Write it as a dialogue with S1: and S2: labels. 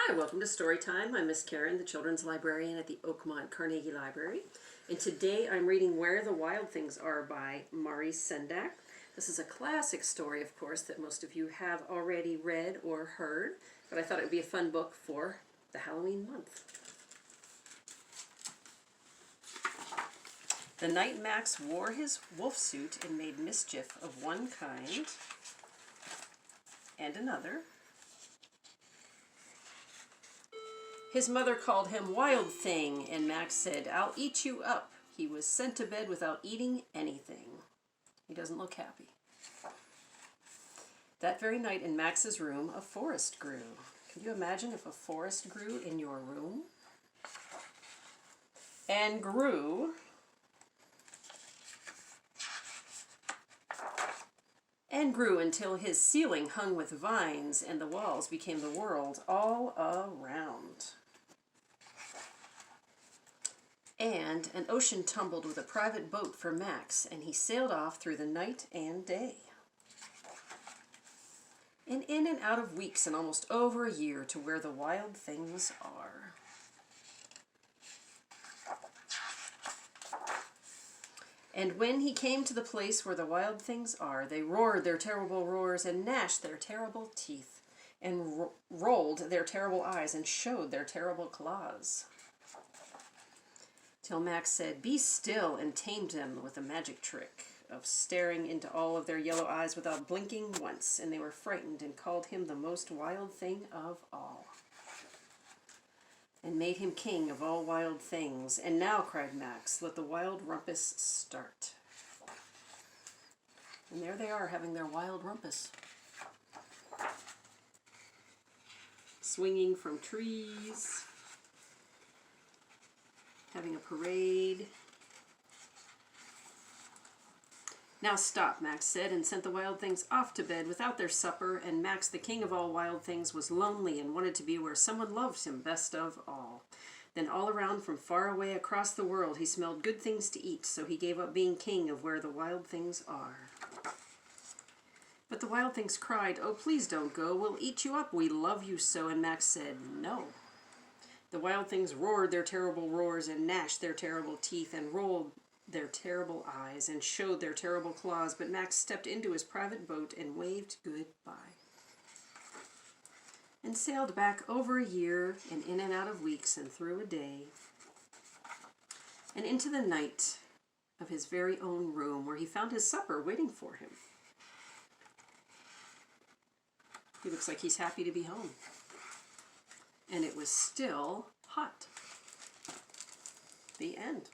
S1: Hi, welcome to Storytime. I'm Miss Karen, the children's librarian at the Oakmont Carnegie Library. And today I'm reading Where the Wild Things Are by Mari Sendak. This is a classic story, of course, that most of you have already read or heard, but I thought it would be a fun book for the Halloween month. The night Max wore his wolf suit and made mischief of one kind and another, his mother called him Wild Thing, and Max said, "I'll eat you up." He was sent to bed without eating anything. He doesn't look happy. That very night in Max's room, a forest grew. Can you imagine if a forest grew in your room? And grew. And grew until his ceiling hung with vines and the walls became the world all around. And an ocean tumbled with a private boat for Max, and he sailed off through the night and day. And in and out of weeks and almost over a year to where the wild things are. And when he came to the place where the wild things are, they roared their terrible roars and gnashed their terrible teeth and rolled their terrible eyes and showed their terrible claws. Till Max said, "Be still," and tamed them with a magic trick of staring into all of their yellow eyes without blinking once, and they were frightened and called him the most wild thing of all, and made him king of all wild things. And now, cried Max, let the wild rumpus start. And there they are having their wild rumpus. Swinging from trees. Having a parade. "Now stop," Max said, and sent the wild things off to bed without their supper, and Max, the king of all wild things, was lonely and wanted to be where someone loved him best of all. Then all around from far away across the world he smelled good things to eat, so he gave up being king of where the wild things are. But the wild things cried, "Oh, please don't go, we'll eat you up, we love you so," and Max said, "No." The wild things roared their terrible roars and gnashed their terrible teeth and rolled their terrible eyes and showed their terrible claws, but Max stepped into his private boat and waved goodbye. And sailed back over a year and in and out of weeks and through a day and into the night of his very own room where he found his supper waiting for him. He looks like he's happy to be home. And it was still hot. The end.